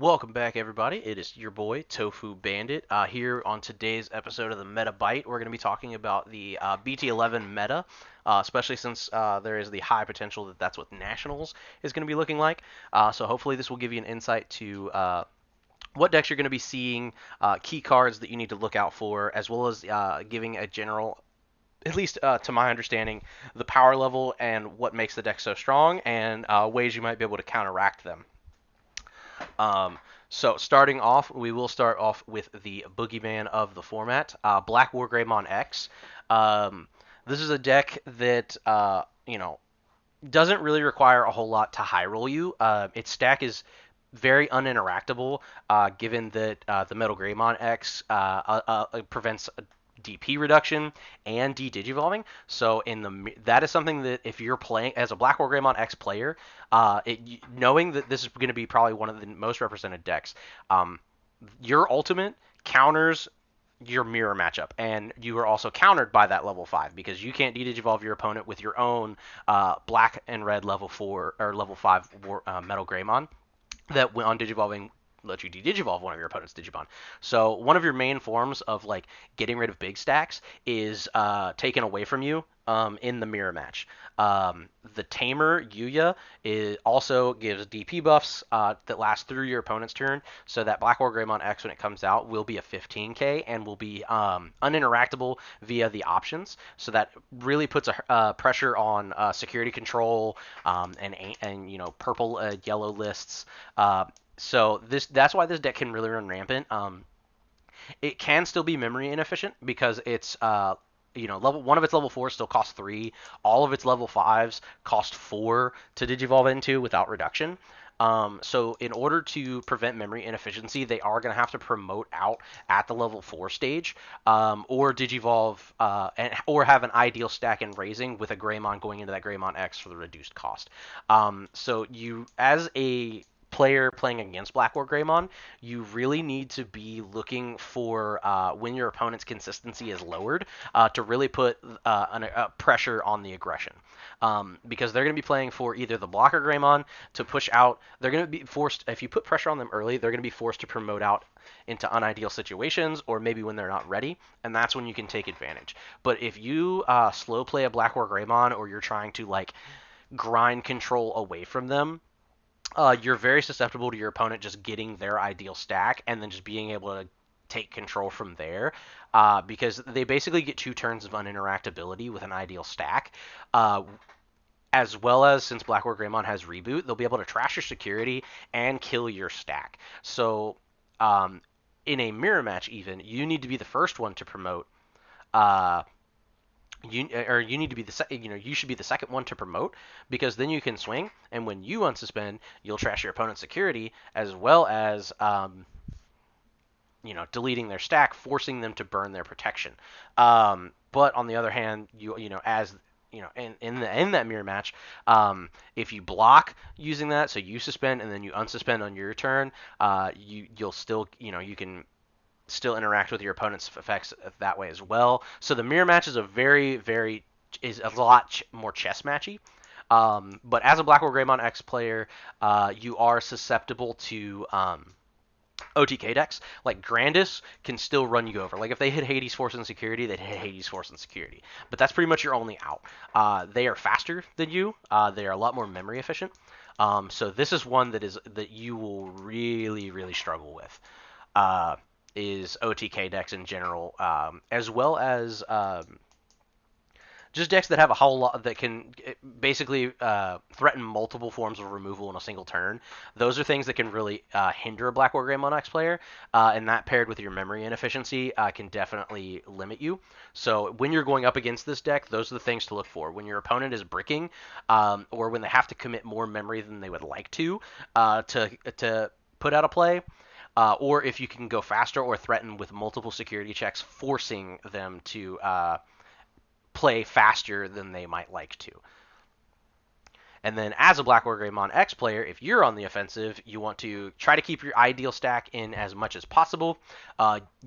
Welcome back, everybody. It is your boy Tofu Bandit. Here on today's episode of the MetaByte, we're going to be talking about the BT11 meta, especially since there is the high potential that that's what Nationals is going to be looking like. So hopefully this will give you an insight to what decks you're going to be seeing, key cards that you need to look out for, as well as giving a general, at least to my understanding, the power level and what makes the deck so strong, and ways you might be able to counteract them. Um, so starting off, we will start off with the boogeyman of the format, Black War Greymon X. This is a deck that doesn't really require a whole lot to high roll you. Its stack is very uninteractable, given that the Metal Greymon X prevents DP reduction and de-digivolving. So that is something that if you're playing as a Black War Greymon X player, knowing that this is going to be probably one of the most represented decks, your ultimate counters your mirror matchup, and you are also countered by that level 5 because you can't de-digivolve your opponent with your own black and red level 4 or level 5 Metal Greymon that on digivolving let you de-digivolve one of your opponent's Digimon. So one of your main forms of like getting rid of big stacks is taken away from you in the mirror match. The Tamer Yuya also gives DP buffs that last through your opponent's turn, so that Black War Greymon X, when it comes out, will be a 15k and will be uninteractable via the options. So that really puts a pressure on security control and purple yellow lists. So that's why this deck can really run rampant. It can still be memory inefficient because it's level one of its level fours still costs 3. All of its level 5s cost 4 to digivolve into without reduction. So in order to prevent memory inefficiency, they are going to have to promote out at the level 4 stage, or digivolve, or have an ideal stack in raising with a Greymon going into that Greymon X for the reduced cost. So you, as a player playing against Black War Greymon, you really need to be looking for when your opponent's consistency is lowered to really put pressure on the aggression. Because they're going to be playing for either the blocker Greymon to push out. They're going to be forced, if you put pressure on them early, they're going to be forced to promote out into unideal situations, or maybe when they're not ready, and that's when you can take advantage. But if you slow play a Black War Greymon, or you're trying to like grind control away from them, you're very susceptible to your opponent just getting their ideal stack and then just being able to take control from there, because they basically get 2 turns of uninteractability with an ideal stack. As well as, since Black War Greymon has reboot, they'll be able to trash your security and kill your stack. So in a mirror match, even, you need to be the first one to promote. You need to be you should be the second one to promote, because then you can swing, and when you unsuspend, you'll trash your opponent's security as well as deleting their stack, forcing them to burn their protection. But on the other hand, in that mirror match, if you block using that, so you suspend and then you unsuspend on your turn, you'll still you can still interact with your opponent's effects that way as well. So the mirror match is is a lot more chess matchy. But as a Black War Greymon X player, you are susceptible to OTK decks. Like Grandis can still run you over. Like if they hit Hades Force and Security, they'd hit Hades Force and Security. But that's pretty much your only out. They are faster than you. They are a lot more memory efficient. So this is one that you will really, really struggle with. Is OTK decks in general, as well as just decks that have a whole lot that can basically threaten multiple forms of removal in a single turn. Those are things that can really hinder a Black War Greymon X player, and that paired with your memory inefficiency can definitely limit you. So when you're going up against this deck, those are the things to look for. When your opponent is bricking, or when they have to commit more memory than they would like to put out a play, or if you can go faster or threaten with multiple security checks, forcing them to play faster than they might like to. And then as a Black War Greymon X player, if you're on the offensive, you want to try to keep your ideal stack in as much as possible.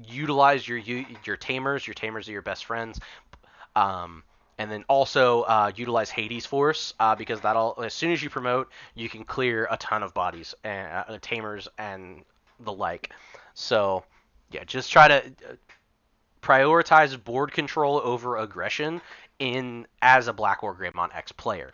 Utilize your tamers. Your tamers are your best friends. And then also utilize Hades Force because that'll as soon as you promote, you can clear a ton of bodies and tamers and the like. So yeah, just try to prioritize board control over aggression in as a Black War Greymon X player.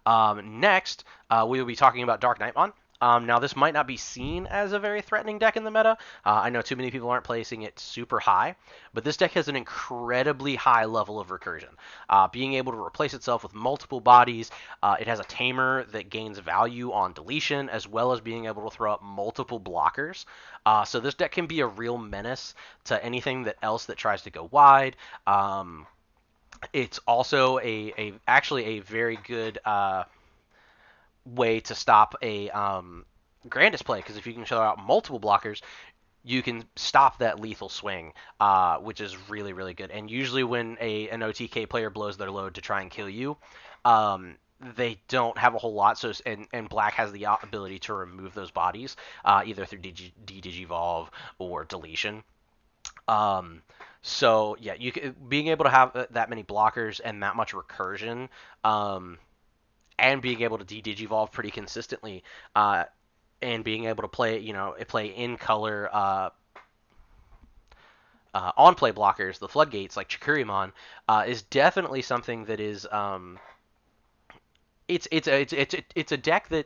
Next, we will be talking about Dark Knightmon. Now, this might not be seen as a very threatening deck in the meta. I know too many people aren't placing it super high, but this deck has an incredibly high level of recursion. Being able to replace itself with multiple bodies, it has a tamer that gains value on deletion, as well as being able to throw up multiple blockers. So this deck can be a real menace to anything that else that tries to go wide. It's also actually a very good way to stop a Grandis play because if you can show out multiple blockers, you can stop that lethal swing, which is really really good. And usually when an OTK player blows their load to try and kill you, they don't have a whole lot. So and Black has the ability to remove those bodies either through Digivolve or deletion. Um, so yeah, being able to have that many blockers and that much recursion, and being able to digivolve pretty consistently, and being able to play, play in color on play blockers, the floodgates like Chikurimon, is definitely something that is it's a deck that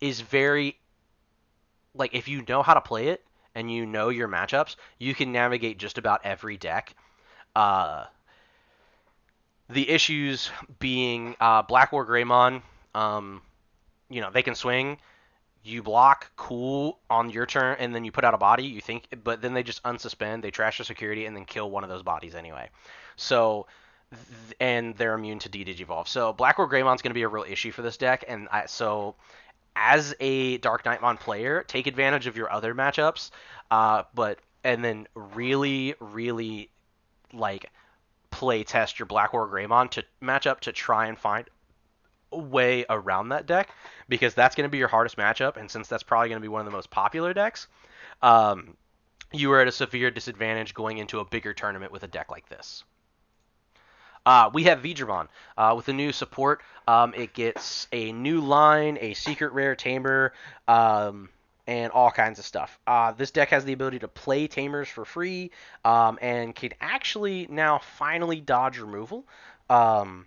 is very like if you know how to play it and you know your matchups, you can navigate just about every deck. Uh, the issues being Black War Greymon, they can swing. You block, cool, on your turn, and then you put out a body. You think, but then they just unsuspend, they trash the security, and then kill one of those bodies anyway. So, and they're immune to D-Digivolve. So Black War Greymon's going to be a real issue for this deck, and so as a Dark Knightmon player, take advantage of your other matchups, but and then really, really like play test your Black War Greymon to match up to try and find a way around that deck because that's going to be your hardest matchup, and since that's probably going to be one of the most popular decks, um, you are at a severe disadvantage going into a bigger tournament with a deck like this. We have Vidramon. With the new support, it gets a new line, a secret rare tamer, and all kinds of stuff. This deck has the ability to play tamers for free, and can actually now finally dodge removal. Um,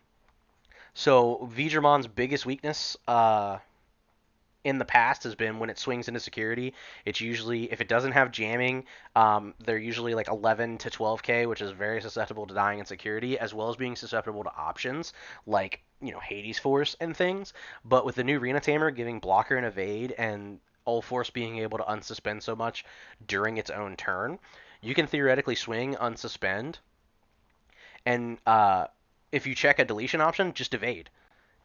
so Vidramon's biggest weakness in the past has been when it swings into security. It's usually if it doesn't have jamming, they're usually like 11 to 12k, which is very susceptible to dying in security, as well as being susceptible to options like Hades Force and things. But with the new Rena Tamer giving blocker and evade, and All Force being able to unsuspend so much during its own turn, you can theoretically swing, unsuspend, and if you check a deletion option, just evade.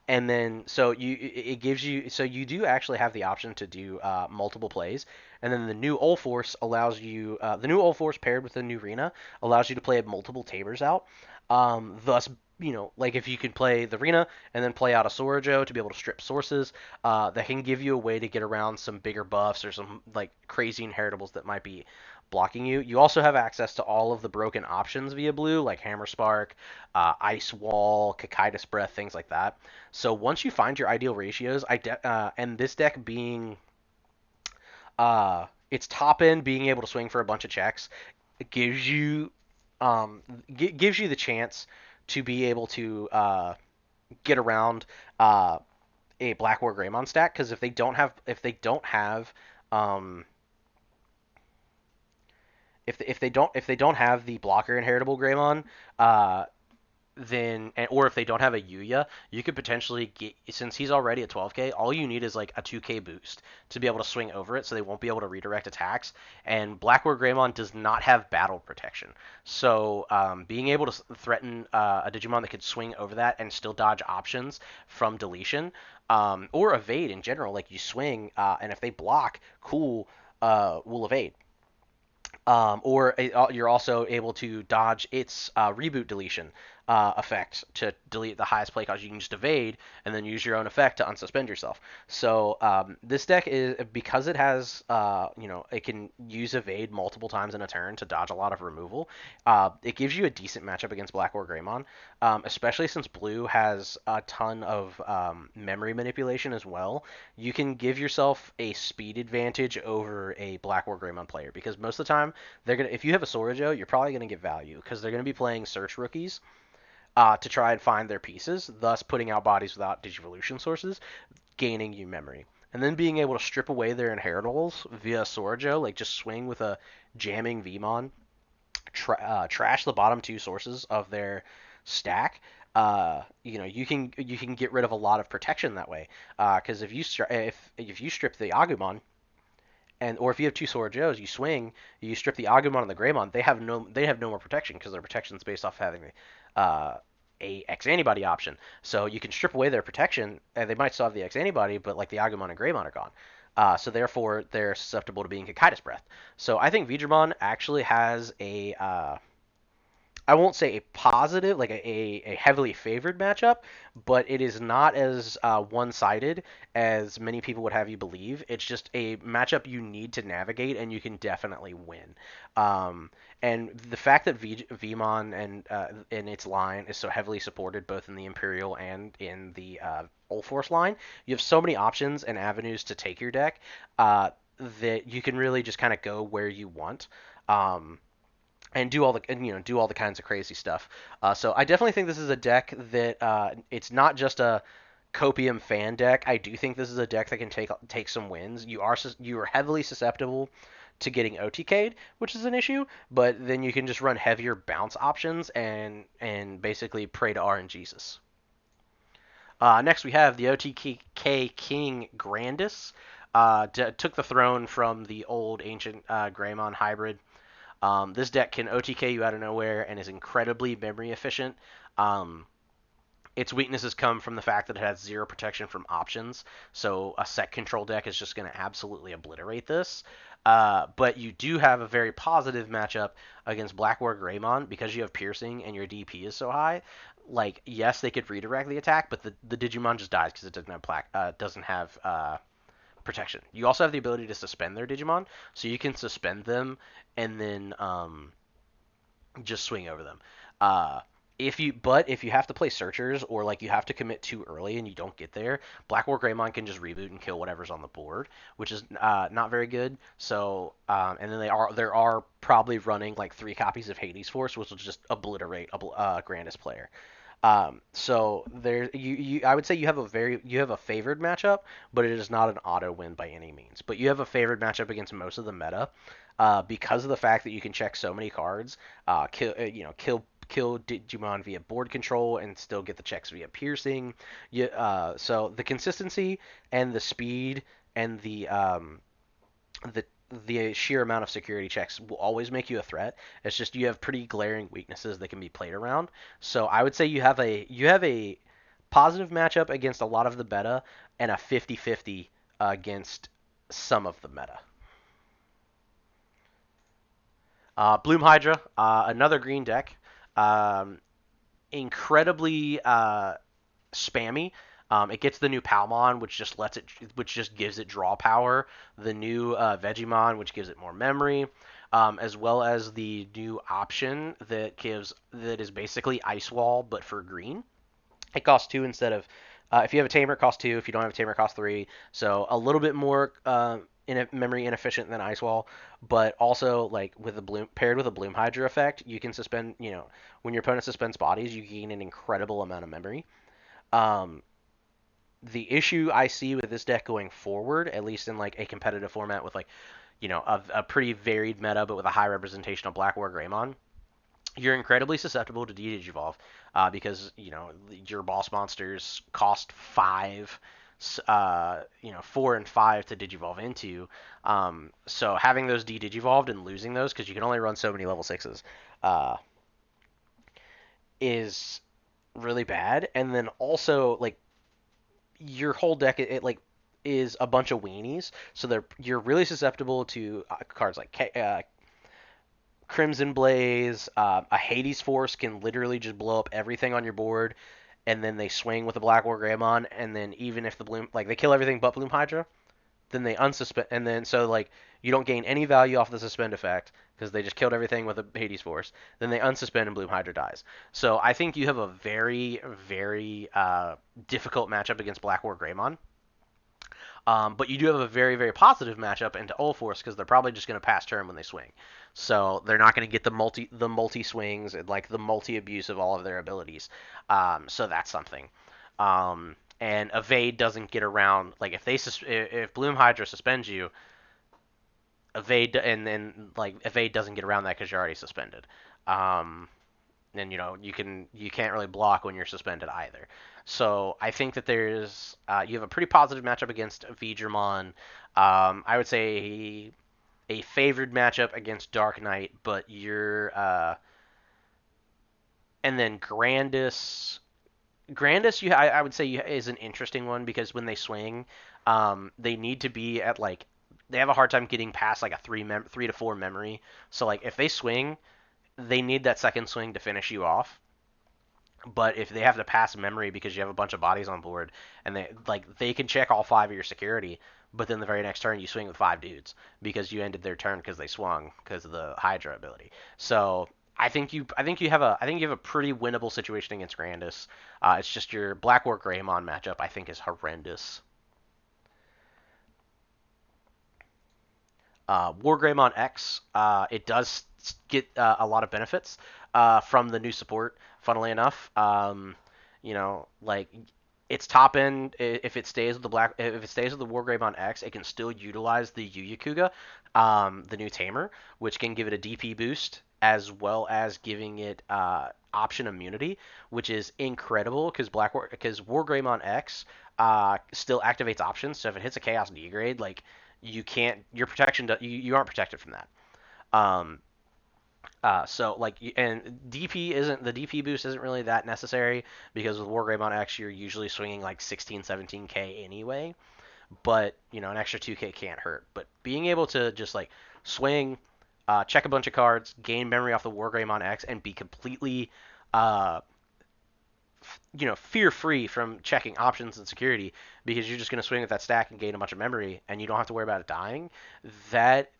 And then so it gives you so you do actually have the option to do multiple plays, and then the new Ol Force allows you the new Ol Force paired with the new Rena allows you to play multiple Tamers out. Thus, like if you can play the Rena and then play out a Sorojo to be able to strip sources, that can give you a way to get around some bigger buffs or some like crazy inheritables that might be blocking you. You also have access to all of the broken options via blue, like Hammer Spark, Ice Wall, Cocytus Breath, things like that. So once you find your ideal ratios, and this deck being its top end being able to swing for a bunch of checks, it gives you the chance to be able to get around a Black War Greymon stack because if they don't have um, if they don't have the blocker inheritable Greymon, then or if they don't have a Yuya, you could potentially get since he's already at 12k. All you need is like a 2k boost to be able to swing over it, so they won't be able to redirect attacks. And Black War Greymon does not have battle protection, so being able to threaten a Digimon that could swing over that and still dodge options from deletion or evade in general, like you swing and if they block, cool, will evade. Or you're also able to dodge its reboot deletion. effect to delete the highest play cost. You can just evade and then use your own effect to unsuspend yourself. So this deck is because it has it can use evade multiple times in a turn to dodge a lot of removal. It gives you a decent matchup against Black or Greymon, especially since blue has a ton of memory manipulation as well. You can give yourself a speed advantage over a Black or Greymon player because most of the time they're gonna if you have a Sorojo, you're probably gonna get value because they're gonna be playing search rookies to try and find their pieces, thus putting out bodies without Digivolution sources, gaining you memory. And then being able to strip away their inheritables via Sorojo, like just swing with a jamming Vmon, trash the bottom two sources of their stack. You can get rid of a lot of protection that way. Because if you strip the Agumon, and or if you have two Sorajos, you swing, you strip the Agumon and the Greymon, they have no more protection because their protection is based off having uh, a X antibody option. So you can strip away their protection, and they might still have the X antibody, but like the Agumon and Greymon are gone. So therefore, they're susceptible to being Kikaitis Breath. So I think Vidramon actually has I won't say a positive, like a heavily favored matchup, but it is not as one-sided as many people would have you believe. It's just a matchup you need to navigate, and you can definitely win. And the fact that Vmon and its line is so heavily supported both in the Imperial and in the Ulforce line, you have so many options and avenues to take your deck that you can really just kind of go where you want. And do all the kinds of crazy stuff. So I definitely think this is a deck that it's not just a copium fan deck. I do think this is a deck that can take some wins. You are heavily susceptible to getting OTK'd, which is an issue, but then you can just run heavier bounce options and basically pray to RNGesus. Next we have the OTK King Grandis. Took the throne from the old ancient Greymon hybrid. This deck can OTK you out of nowhere and is incredibly memory efficient. Um, its weaknesses come from the fact that it has zero protection from options, so a set control deck is just going to absolutely obliterate this. But you do have a very positive matchup against Black War Greymon because you have piercing and your DP is so high. Like, yes, they could redirect the attack, but the Digimon just dies because it doesn't have protection. You also have the ability to suspend their Digimon, so you can suspend them and then just swing over them. Uh, if you have to play searchers or like you have to commit too early and you don't get there, Black War Greymon can just reboot and kill whatever's on the board, which is not very good. So and then there are probably running like 3 copies of Hades Force, which will just obliterate a Grandis player. So there, I would say you have a favored matchup, but it is not an auto win by any means. But you have a favored matchup against most of the meta, because of the fact that you can check so many cards, kill Digimon via board control and still get the checks via piercing. So the consistency and the speed and the the sheer amount of security checks will always make you a threat. It's just you have pretty glaring weaknesses that can be played around. So I would say you have a positive matchup against a lot of the meta and a 50-50 against some of the meta. Bloom Hydra, another green deck, um, incredibly spammy. It gets the new Palmon, which just gives it draw power. The new Vegemon, which gives it more memory, as well as the new option that is basically Ice Wall but for green. It costs 2 instead of if you have a tamer, it costs 2. If you don't have a tamer, it costs 3. So a little bit more memory inefficient than Ice Wall, but also like with a bloom paired with a Bloom Hydra effect, you can suspend. When your opponent suspends bodies, you gain an incredible amount of memory. Um, the issue I see with this deck going forward, at least in like a competitive format with like a pretty varied meta, but with a high representation of Black War Greymon, you're incredibly susceptible to Digivolve because your boss monsters cost 5, 4 and 5 to Digivolve into. So having those Digivolved and losing those because you can only run so many level 6s uh, is really bad. And then also like your whole deck it is a bunch of weenies, so you're really susceptible to cards like Crimson Blaze, a Hades Force can literally just blow up everything on your board, and then they swing with a Black War Greymon, and then even if the Bloom, like they kill everything but Bloom Hydra, then they unsuspend, and then so like you don't gain any value off the suspend effect because they just killed everything with a Hades Force. Then they unsuspend and Bloom Hydra dies. So I think you have a very, very difficult matchup against Black War Greymon. But you do have a very, very positive matchup into Ulforce because they're probably just going to pass turn when they swing. So they're not going to get the multi swings and like the multi abuse of all of their abilities. So that's something. And evade doesn't get around like if Bloom Hydra suspends you, evade and then like evade doesn't get around that because you're already suspended. Um, and you can't really block when you're suspended either. So I think that you have a pretty positive matchup against Veedramon. I would say a favored matchup against Dark Knight, but you're and then Grandis. Grandis, I would say is an interesting one because when they swing, they need to be at like they have a hard time getting past like a 3 to 4 memory. So like if they swing, they need that second swing to finish you off. But if they have to pass memory because you have a bunch of bodies on board, and they can check all 5 of your security, but then the very next turn you swing with 5 dudes because you ended their turn because they swung because of the Hydra ability. So I think you have a pretty winnable situation against Grandis. It's just your Black War Greymon matchup I think is horrendous. War Greymon X, it does get a lot of benefits from the new support. Funnily enough, like its top end, if it stays with the War Greymon X, it can still utilize the Yu Yakuga, the new tamer, which can give it a DP boost as well as giving it option immunity, which is incredible because War Greymon X still activates options. So if it hits a Chaos D grade, like you can't your protection you aren't protected from that. Um, so like and DP isn't the DP boost isn't really that necessary because with Wargreymon X you're usually swinging like 16 17k anyway, but an extra 2k can't hurt. But being able to just like swing, check a bunch of cards, gain memory off the Wargreymon X, and be completely uh, fear free from checking options and security because you're just going to swing with that stack and gain a bunch of memory and you don't have to worry about it dying. That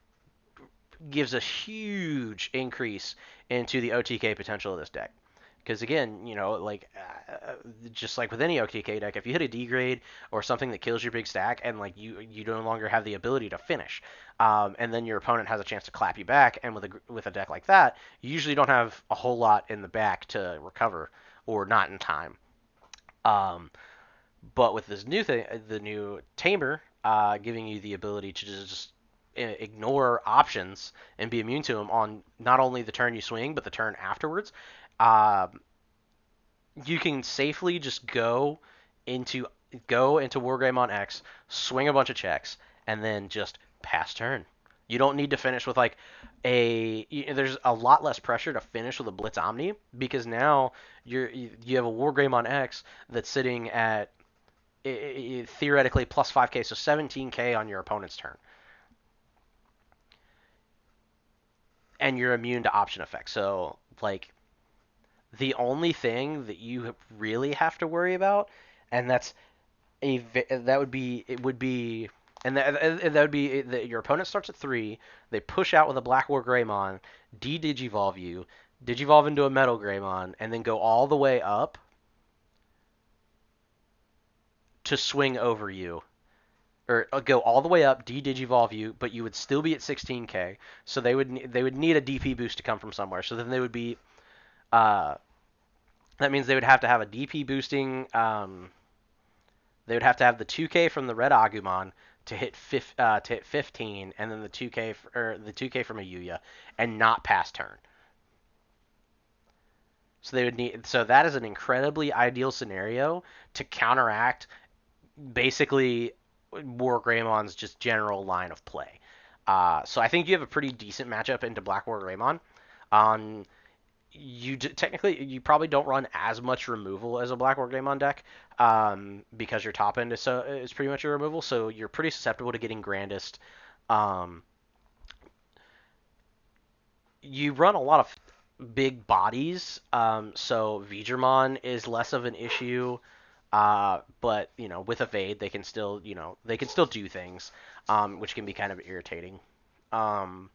gives a huge increase into the OTK potential of this deck. Because again, just like with any OTK deck, if you hit a D grade or something that kills your big stack, and like you no longer have the ability to finish, and then your opponent has a chance to clap you back, and with a deck like that, you usually don't have a whole lot in the back to recover, or not in time. Um, but with this new thing, the new Tamer, giving you the ability to just ignore options and be immune to them on not only the turn you swing, but the turn afterwards, uh, you can safely just go into Wargreymon X, swing a bunch of checks, and then just pass turn. You don't need to finish with like there's a lot less pressure to finish with a Blitz Omni because now you have a Wargreymon X that's sitting at theoretically plus 5k, so 17k on your opponent's turn, and you're immune to option effects. So like the only thing that you really have to worry about, and that would be it would be. And that would be that your opponent starts at 3. They push out with a Black War Greymon, de-Digivolve you, Digivolve into a Metal Greymon, and then go all the way up to swing over you or go all the way up, de-Digivolve you, but you would still be at 16k. So they would need a DP boost to come from somewhere. So then they would be uh, that means they would have to have a DP boosting. They would have to have the 2k from the red Agumon to hit 15, and then the 2k from a Yuya, and not pass turn. So they would need. So that is an incredibly ideal scenario to counteract basically War Greymon's just general line of play. So I think you have a pretty decent matchup into Black War Greymon. Um, technically you probably don't run as much removal as a Black War Greymon deck because your top end is pretty much your removal, so you're pretty susceptible to getting Grandest. Um, you run a lot of big bodies, so Veedramon is less of an issue. But with evade, they can still, they can still do things, which can be kind of irritating. Um,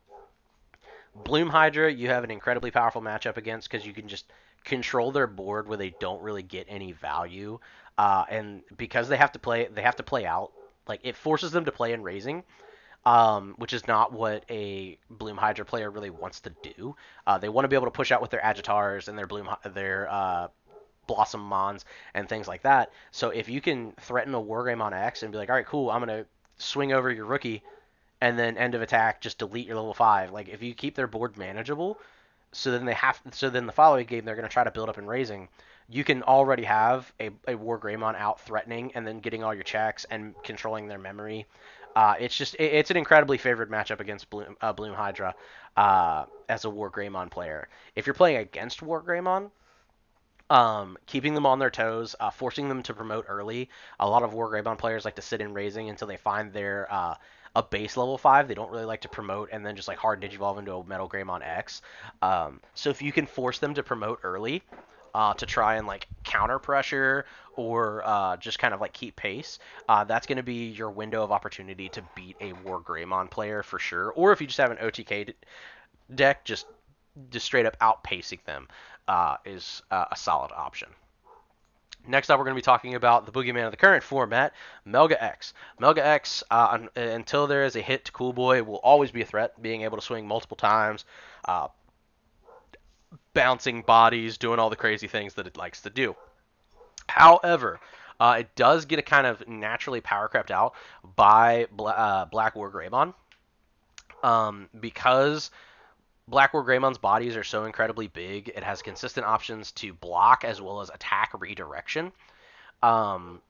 Bloom Hydra, you have an incredibly powerful matchup against because you can just control their board where they don't really get any value, and because they have to play out. Like it forces them to play in raising, which is not what a Bloom Hydra player really wants to do. They want to be able to push out with their Agitars and their Blossom Mons and things like that. So if you can threaten a Wargreymon X and be like, all right, cool, I'm gonna swing over your rookie and then end of attack, just delete your level 5. Like if you keep their board manageable, so then the following game they're gonna try to build up in raising. You can already have a Wargreymon out threatening and then getting all your checks and controlling their memory. It's an incredibly favored matchup against Bloom Hydra as a Wargreymon player. If you're playing against Wargreymon, keeping them on their toes, forcing them to promote early. A lot of Wargreymon players like to sit in raising until they find their a base level 5. They don't really like to promote and then just like hard Digivolve into a Metal Greymon X. So if you can force them to promote early, to try and like counter pressure or just kind of like keep pace, that's going to be your window of opportunity to beat a Wargreymon player for sure. Or if you just have an OTK deck, just straight up outpacing them is a solid option. Next up, we're going to be talking about the boogeyman of the current format, Melga X. Melga X, until there is a hit to Cool Boy, will always be a threat, being able to swing multiple times, uh, bouncing bodies, doing all the crazy things that it likes to do. However, it does get a kind of naturally power crept out by Black War Greymon, because Black War Greymon's bodies are so incredibly big. It has consistent options to block as well as attack redirection. Um,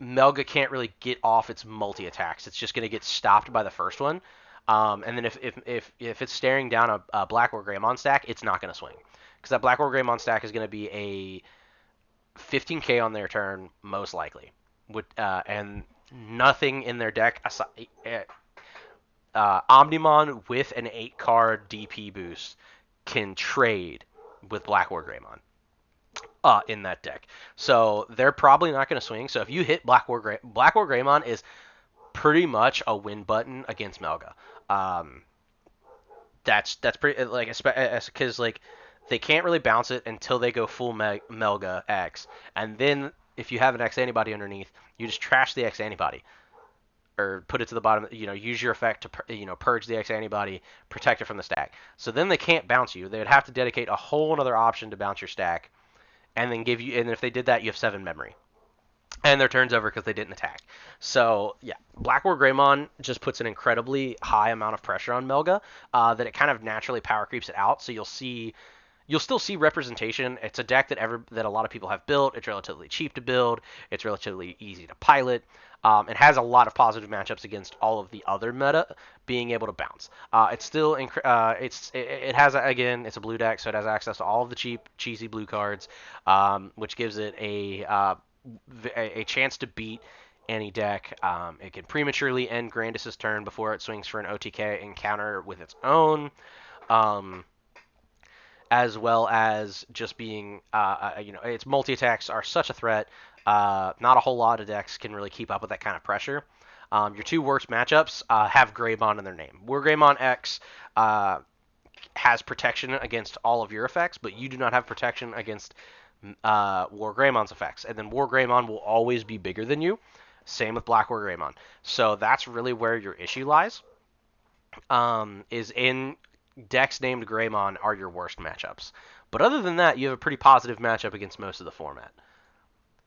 Melga can't really get off its multi attacks. It's just going to get stopped by the first one. And then if it's staring down a Black War Greymon stack, it's not going to swing because that Black War Greymon stack is going to be a 15k on their turn most likely. And nothing in their deck Omnimon with an 8 card DP boost can trade with Black War Greymon in that deck. So they're probably not going to swing. So if you hit Black War Greymon is pretty much a win button against Melga. Um, that's pretty like because like they can't really bounce it until they go full Melga X, and then if you have an X antibody underneath, you just trash the X antibody or put it to the bottom. Use your effect to purge the X antibody, protect it from the stack. So then they can't bounce you. They would have to dedicate a whole other option to bounce your stack, and then give you. And if they did that, you have 7 memory. And their turn's over because they didn't attack. So, yeah, Black War Greymon just puts an incredibly high amount of pressure on Melga that it kind of naturally power creeps it out. So you'll still see representation. It's a deck that a lot of people have built. It's relatively cheap to build. It's relatively easy to pilot. It has a lot of positive matchups against all of the other meta, being able to bounce. It's still it has it's a blue deck, so it has access to all of the cheap cheesy blue cards, which gives it a chance to beat any deck. It can prematurely end Grandis's turn before it swings for an OTK and counter with its own. As well as just being, its multi attacks are such a threat. Not a whole lot of decks can really keep up with that kind of pressure. Your 2 worst matchups have Greymon in their name. Wargreymon X has protection against all of your effects, but you do not have protection against Wargreymon's effects. And then Wargreymon will always be bigger than you. Same with Black Wargreymon. So that's really where your issue lies. Is in decks named Greymon are your worst matchups. But other than that, you have a pretty positive matchup against most of the format.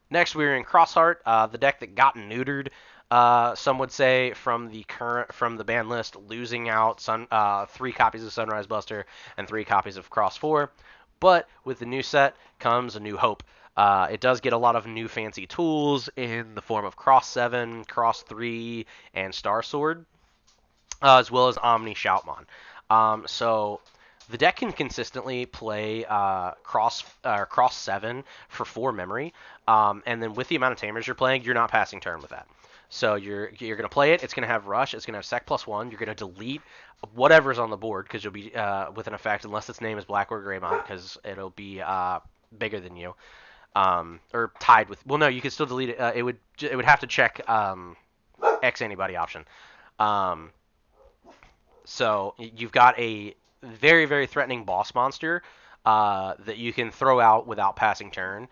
Next, we're in Crossheart, the deck that got neutered, some would say, from the ban list, losing out 3 copies of Sunrise Buster and 3 copies of Cross 4. But with the new set comes a new hope. It does get a lot of new fancy tools in the form of Cross 7, Cross 3, and Star Sword, as well as Omni Shoutmon. So the deck can consistently play cross 7 for 4 memory, and then with the amount of tamers you're playing, you're not passing turn with that. So you're gonna play it. It's gonna have rush. It's gonna have sec+1. You're gonna delete whatever's on the board because you'll be with an effect unless its name is Black or Greymon because it'll be bigger than you or tied with. Well, no, you can still delete it. It would have to check X antibody option. Um, so you've got a very, very threatening boss monster that you can throw out without passing turn.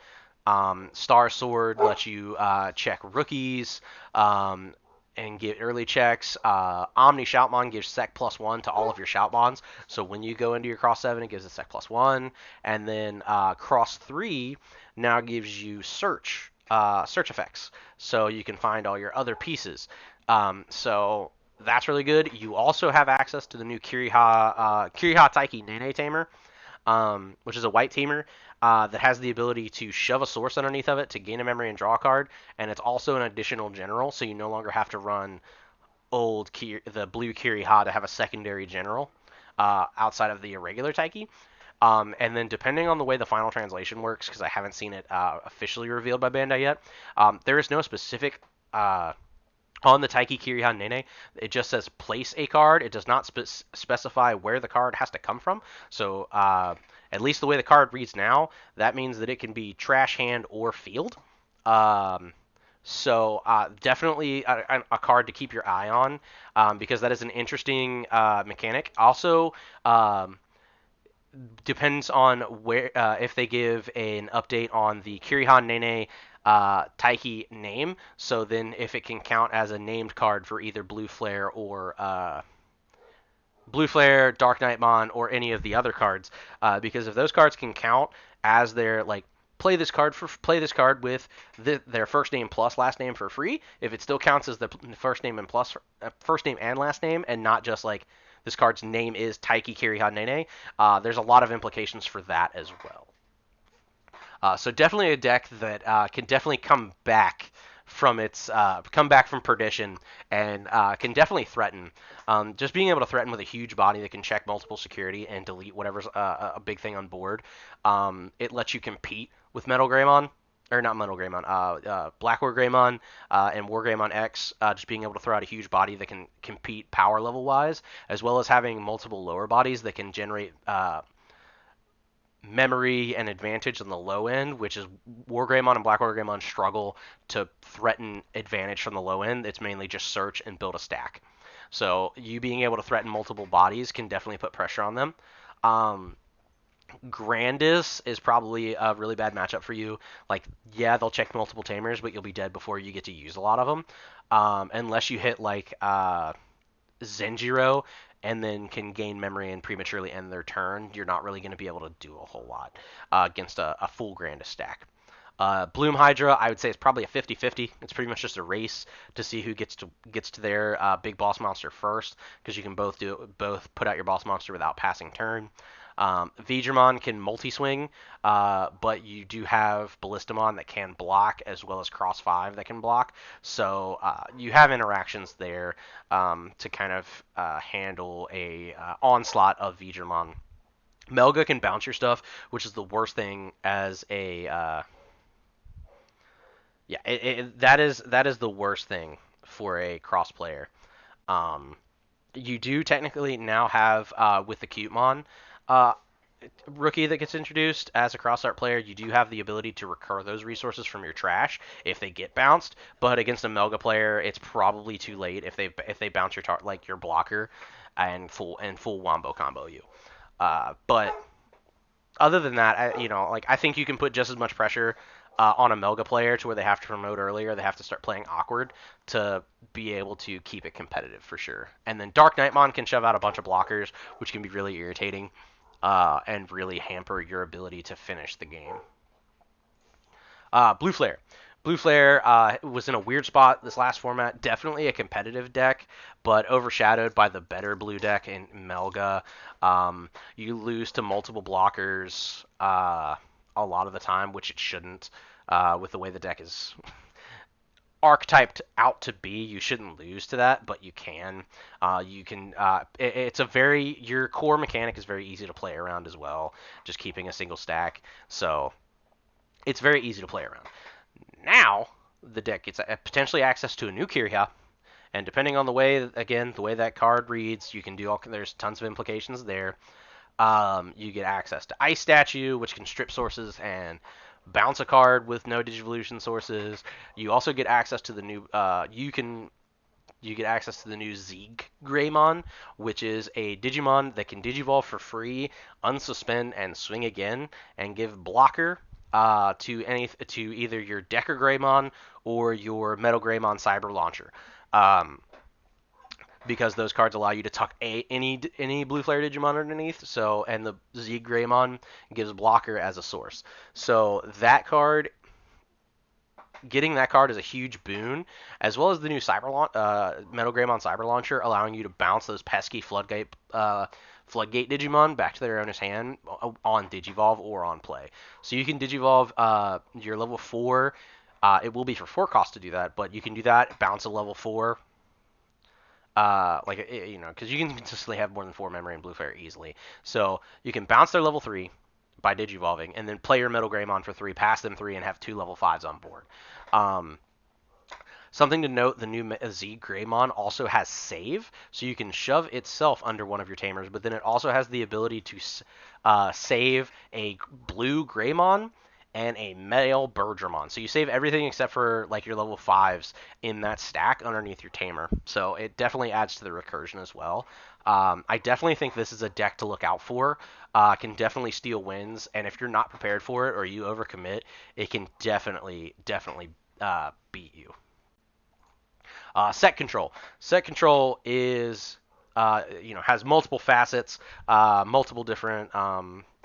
Star Sword lets you check rookies and get early checks. Omni Shoutmon gives sec+1 to all of your Shoutmons. So when you go into your cross 7, it gives a sec+1. And then cross 3 now gives you search effects. So you can find all your other pieces. So that's really good. You also have access to the new Kiriha Taiki Nene Tamer, which is a white tamer that has the ability to shove a source underneath of it to gain a memory and draw a card, and it's also an additional general, so you no longer have to run the blue Kiriha to have a secondary general outside of the irregular Taiki. And then depending on the way the final translation works, because I haven't seen it officially revealed by Bandai yet, there is no specific on the Taiki Kiriha Nene, it just says place a card. It does not specify where the card has to come from. So, at least the way the card reads now, that means that it can be trash hand or field. Um, so, definitely a card to keep your eye on because that is an interesting mechanic. Also, depends on where if they give an update on the Kirihan Nene Taiki name. So then if it can count as a named card for either Blue Flare, Dark Knightmon, or any of the other cards. Because if those cards can count as their like play this card with their first name plus last name for free, if it still counts as the first name and first name and last name, and not just like this card's name is Taiki Kiriha Nene, there's a lot of implications for that as well. So definitely a deck that can definitely come back from perdition and can definitely threaten. Just being able to threaten with a huge body that can check multiple security and delete whatever's a big thing on board. It lets you compete with Metal Greymon. Or not Metal Greymon, Black War Greymon and War Greymon X, just being able to throw out a huge body that can compete power level wise, as well as having multiple lower bodies that can generate memory and advantage on the low end, which is War Greymon and Black War Greymon struggle to threaten advantage from the low end. It's mainly just search and build a stack. So you being able to threaten multiple bodies can definitely put pressure on them. Grandis is probably a really bad matchup for you. Like, yeah, they'll check multiple tamers, but you'll be dead before you get to use a lot of them. Unless you hit like Zenjiro and then can gain memory and prematurely end their turn, you're not really going to be able to do a whole lot against a full Grandis stack. Bloom Hydra, I would say it's probably a 50-50. It's pretty much just a race to see who gets to their big boss monster first, because you can both put out your boss monster without passing turn. Veedramon can multi-swing, but you do have Ballistamon that can block, as well as Cross 5 that can block. So you have interactions there to kind of handle a onslaught of Veedramon. Melga can bounce your stuff, which is the worst thing as a that is the worst thing for a cross player. Um, you do technically now have with the Cutemon uh, rookie that gets introduced as a cross art player, you do have the ability to recur those resources from your trash if they get bounced. But against a Melga player, it's probably too late if they bounce your blocker and full wombo combo you. But other than that, I think you can put just as much pressure on a Melga player to where they have to promote earlier. They have to start playing awkward to be able to keep it competitive for sure. And then Dark Knightmon can shove out a bunch of blockers, which can be really irritating and really hamper your ability to finish the game. Blue Flare. Blue Flare was in a weird spot this last format. Definitely a competitive deck, but overshadowed by the better blue deck in Melga. You lose to multiple blockers a lot of the time, which it shouldn't. With the way the deck is archetyped out to be, you shouldn't lose to that, but you can. It's a your core mechanic is very easy to play around as well, just keeping a single stack. So it's very easy to play around. Now, the deck gets potentially access to a new Kirya, and depending on the way, again, the way that card reads, you can do all. There's tons of implications there. You get access to Ice Statue, which can strip sources and bounce a card with no Digivolution sources. You also get access to the new. You get access to the new Zeeg Greymon, which is a Digimon that can Digivolve for free, unsuspend, and swing again, and give blocker to either your Decker Greymon or your Metal Greymon Cyber Launcher. Um, because those cards allow you to tuck any blue flare Digimon underneath. So and the Z Greymon gives blocker as a source. So that card, getting that card is a huge boon, as well as the new Metal Greymon Cyber Launcher, allowing you to bounce those pesky Floodgate Digimon back to their owner's hand on Digivolve or on play. So you can Digivolve your level 4. It will be for 4 cost to do that, but you can do that, bounce a level 4, because you can consistently have more than 4 memory in Blue Flare easily. So you can bounce their level 3 by Digivolving, and then play your Metal Greymon for 3, pass them 3, and have 2 level 5s on board. Um, Something to note, the new Z Greymon also has save, so you can shove itself under one of your tamers, but then it also has the ability to save a blue Greymon and a male Birdramon. So you save everything except for like your level 5s in that stack underneath your tamer. So it definitely adds to the recursion as well. I definitely think this is a deck to look out for. Can definitely steal wins, and if you're not prepared for it or you overcommit, it can definitely beat you. Set control. Set control is has multiple facets, multiple different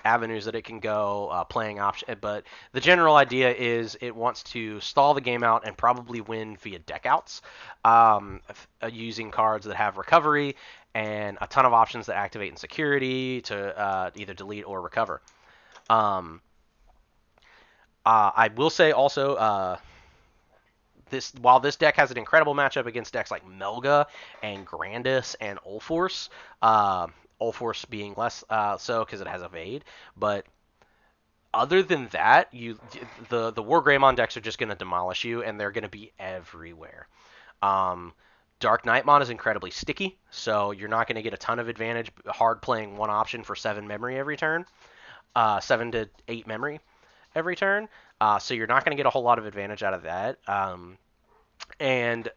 avenues that it can go, playing option. But the general idea is it wants to stall the game out and probably win via deck outs, using cards that have recovery and a ton of options that activate in security to either delete or recover. I will say also, while this deck has an incredible matchup against decks like Melga and Grandis and Ulforce, Ulforce being less so because it has Evade, but other than that, the War Greymon decks are just going to demolish you, and they're going to be everywhere. Dark Nightmon is incredibly sticky, so you're not going to get a ton of advantage hard playing one option for 7 memory every turn, 7 to 8 memory every turn. So you're not going to get a whole lot of advantage out of that. And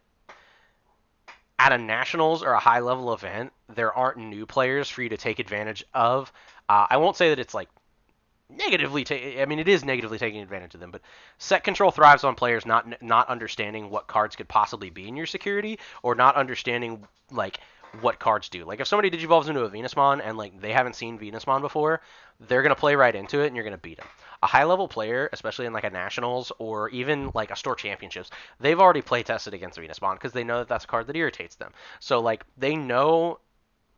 at a nationals or a high level event, there aren't new players for you to take advantage of. I won't say that it's like it is negatively taking advantage of them, but set control thrives on players not understanding what cards could possibly be in your security, or not understanding like what cards do. Like if somebody digivolves into a Venusmon and like they haven't seen Venusmon before, they're gonna play right into it and you're gonna beat them. A high level player, especially in like a nationals or even like a store championships, they've already play tested against Venusmon because they know that that's a card that irritates them. So like they know,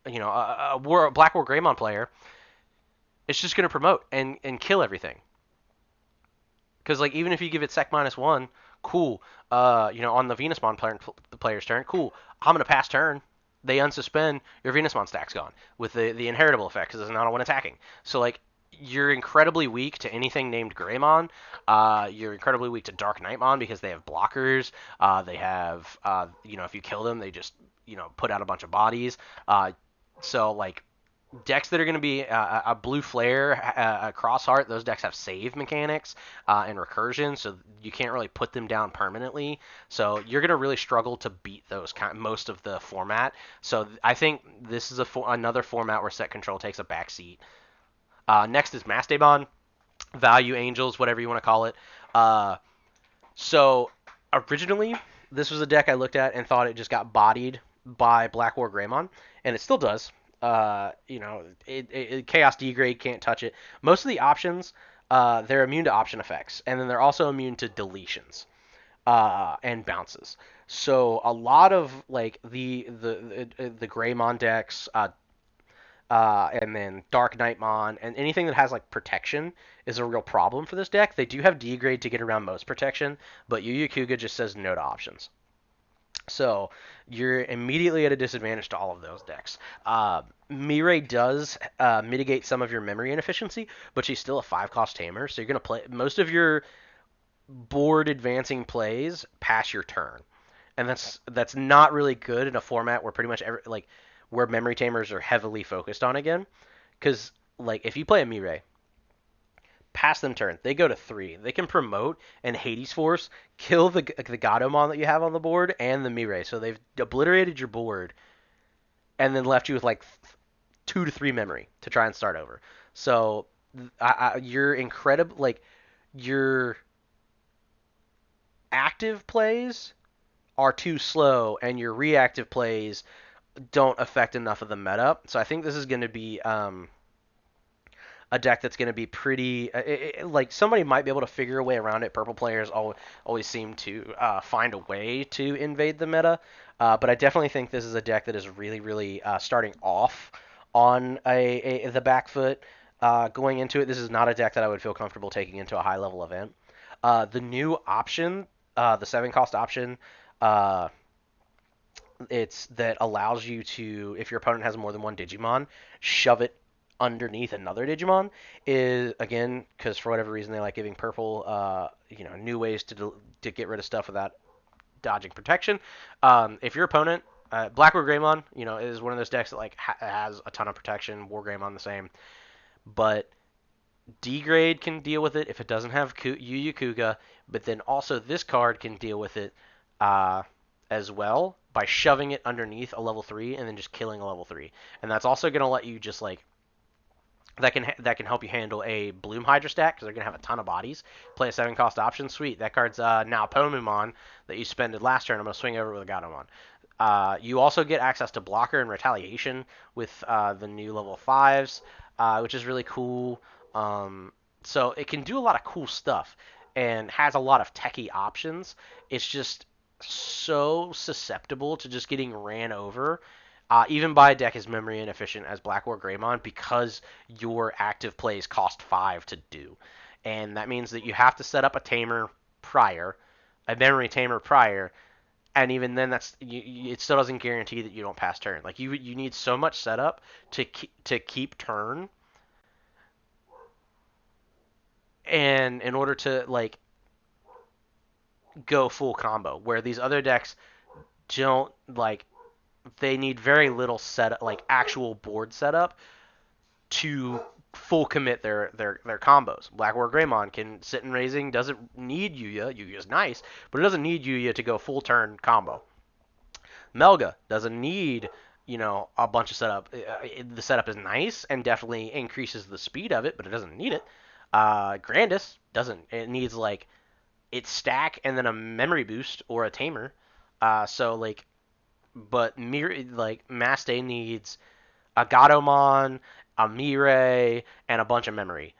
a Black War Greymon player, it's just gonna promote and kill everything. Because like even if you give it sec -1, cool. On the Venusmon player's turn, cool. I'm gonna pass turn. They unsuspend, your Venusmon stack's gone with the inheritable effect because it's not a one attacking. So like you're incredibly weak to anything named Greymon. You're incredibly weak to Dark Nightmon because they have blockers. They have if you kill them, they just put out a bunch of bodies. So like decks that are going to be a blue flare, a crossheart, those decks have save mechanics and recursion, so you can't really put them down permanently. So you're going to really struggle to beat those most of the format. So I think this is another format where set control takes a backseat. Next is Mastodon, Value Angels, whatever you want to call it. So originally, this was a deck I looked at and thought it just got bodied by Black War Greymon, and it still does. Chaos Degrade can't touch it. Most of the options, they're immune to option effects, and then they're also immune to deletions and bounces. So a lot of like the Greymon decks, and then Dark Nightmon, and anything that has like protection is a real problem for this deck. They do have Degrade to get around most protection, but Yu Yu Kuga just says no to options. So you're immediately at a disadvantage to all of those decks. Mirai does mitigate some of your memory inefficiency, but she's still a 5-cost tamer, so you're going to play most of your board advancing plays pass your turn, and that's not really good in a format where pretty much where memory tamers are heavily focused on again. Because like if you play a Mirai, pass them turn, they go to 3. They can promote and Hades Force kill the Gatomon that you have on the board and the Mirai, so they've obliterated your board and then left you with like 2 to 3 memory to try and start over. So you're incredible. Like your active plays are too slow, and your reactive plays don't affect enough of the meta. So I think this is going to be a deck that's going to be pretty like somebody might be able to figure a way around it. Purple players always seem to find a way to invade the meta, but I definitely think this is a deck that is really starting off on the back foot. Going into it, this is not a deck that I would feel comfortable taking into a high level event. The new option, the 7 cost option, uh, it's that allows you to, if your opponent has more than one Digimon, shove it underneath another Digimon. Is again because for whatever reason they like giving purple, new ways to get rid of stuff without dodging protection. If your opponent, Black War Greymon, is one of those decks that like has a ton of protection. War Greymon the same, but Degrade can deal with it if it doesn't have Yu Yu Kuga, but then also this card can deal with it uh, as well by shoving it underneath a level 3 and then just killing a level 3. And that's also going to let you just like that can help you handle a Bloom Hydra stack because they're gonna have a ton of bodies. Play a 7 cost option, sweet. That card's now Pomumon that you spended last turn. I'm gonna swing over with a Gatomon. You also get access to blocker and retaliation with the new level 5s, which is really cool. So it can do a lot of cool stuff and has a lot of techie options. It's just so susceptible to just getting ran over, even by a deck as memory inefficient as Black War Greymon, because your active plays cost 5 to do. And that means that you have to set up a tamer prior, a memory tamer prior, and even then it still doesn't guarantee that you don't pass turn. Like you need so much setup to keep turn, and in order to like go full combo, where these other decks don't like, they need very little set like actual board setup to full commit their combos. Black War Greymon can sit in raising, doesn't need Yuya. Yuya's nice, but it doesn't need Yuya to go full turn combo. Melga doesn't need a bunch of setup. The setup is nice and definitely increases the speed of it, but it doesn't need it. Grandis doesn't. It needs like its stack and then a memory boost or a tamer. So like, but like Maste needs a Gatomon, a Mirei, and a bunch of memory,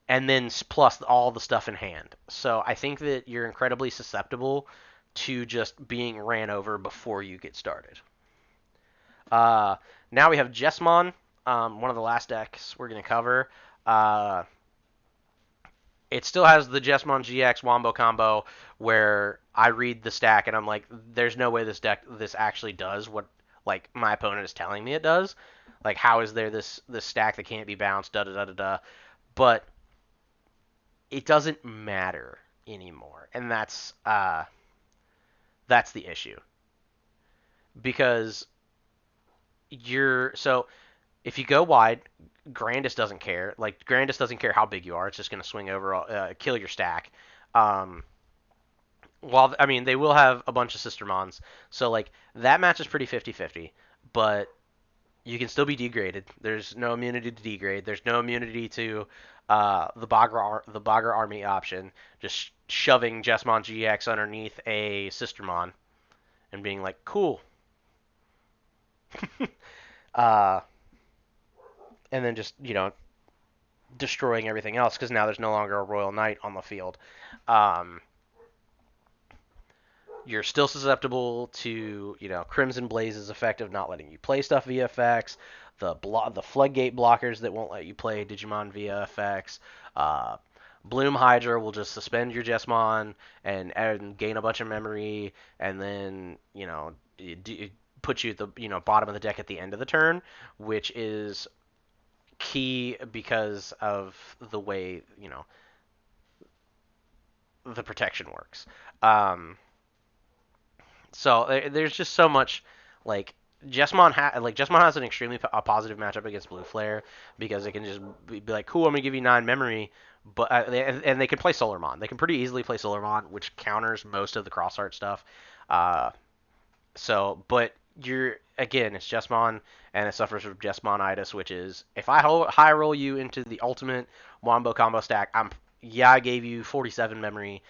and then plus all the stuff in hand. So I think that you're incredibly susceptible to just being ran over before you get started. Uh, Now we have Jesmon, one of the last decks we're going to cover. Uh, it still has the Jesmon GX Wombo combo where I read the stack and I'm like, there's no way this actually does what like my opponent is telling me it does. Like, how is there this stack that can't be bounced? Da da da da da. But it doesn't matter anymore, and that's the issue because you're so if you go wide, Grandis doesn't care. Like Grandis doesn't care how big you are; it's just going to swing over, kill your stack. Um, while I mean, they will have a bunch of Sistermons, so like that match is pretty 50-50. But you can still be degraded. There's no immunity to degrade. There's no immunity to the Bagra army option. Just shoving Jesmon GX underneath a Sistermon and being like, cool. uh, and then just destroying everything else because now there's no longer a Royal Knight on the field. Um, you're still susceptible to Crimson Blaze's effect of not letting you play stuff via effects, the floodgate blockers that won't let you play Digimon via effects. Uh, Bloom Hydra will just suspend your Jesmon and gain a bunch of memory, and then it put you at the bottom of the deck at the end of the turn, which is key because of the way the protection works. Um, so there's just so much like Jessamon has an extremely positive matchup against Blue Flare because it can just be like, cool, I'm gonna give you 9 memory, but and they can play Solarmon. They can pretty easily play Solarmon, which counters most of the cross art stuff. Uh, but you're again, it's Jessamon, and it suffers from Jessamonitis, which is if I high roll you into the ultimate Wombo combo stack, I gave you 47 memory,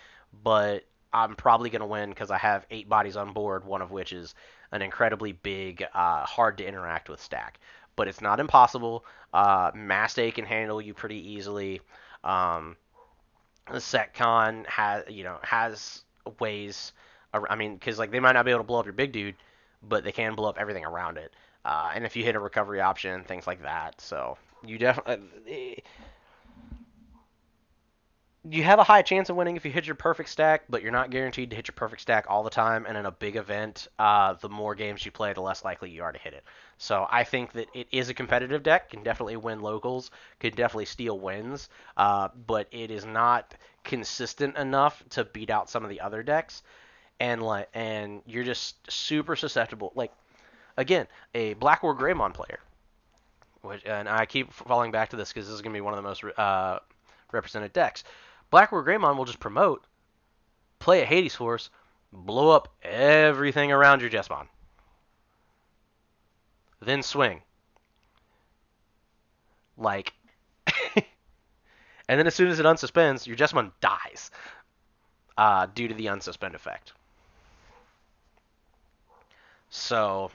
but I'm probably gonna win because I have 8 bodies on board, one of which is an incredibly big, hard to interact with stack. But it's not impossible. Mastay can handle you pretty easily. Um, the SecCon has ways. I mean, because like they might not be able to blow up your big dude, but they can blow up everything around it. And if you hit a recovery option, things like that. So you definitely you have a high chance of winning if you hit your perfect stack, but you're not guaranteed to hit your perfect stack all the time. And in a big event, the more games you play, the less likely you are to hit it. So I think that it is a competitive deck, can definitely win locals, could definitely steal wins, but it is not consistent enough to beat out some of the other decks. And you're just super susceptible. Like again, a Black War Greymon player, and I keep falling back to this because this is going to be one of the most represented decks. Black War Greymon will just promote, play a Hades Force, blow up everything around your Jessamon, then swing. Like, and then as soon as it unsuspends, your Jessamon dies due to the unsuspend effect. So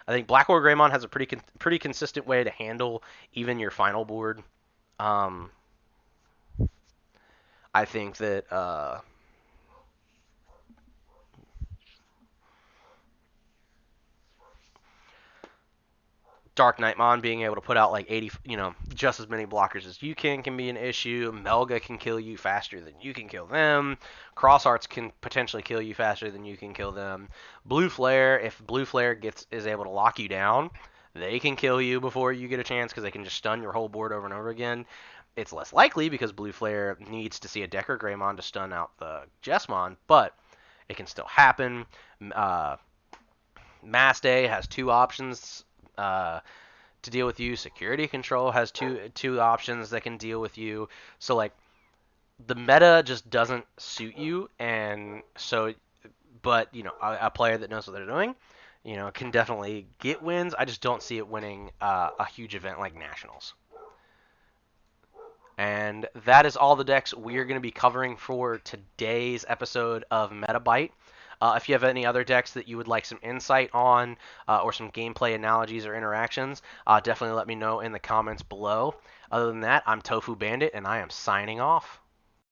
I think Black War Greymon has a pretty consistent way to handle even your final board. Um, I think that Dark Knightmon being able to put out like 80, just as many blockers as you can be an issue. Melga can kill you faster than you can kill them. Cross Arts can potentially kill you faster than you can kill them. Blue Flare, if Blue Flare is able to lock you down, they can kill you before you get a chance because they can just stun your whole board over and over again. It's less likely because Blue Flare needs to see a Decker Greymon to stun out the Jessamon, but it can still happen. Uh, Mass Day has 2 options to deal with you. Security Control has two options that can deal with you. So like the meta just doesn't suit you, and so but a player that knows what they're doing, can definitely get wins. I just don't see it winning a huge event like Nationals. And that is all the decks we're going to be covering for today's episode of MetaByte. If you have any other decks that you would like some insight on or some gameplay analogies or interactions, definitely let me know in the comments below. Other than that, I'm Tofu Bandit, and I am signing off.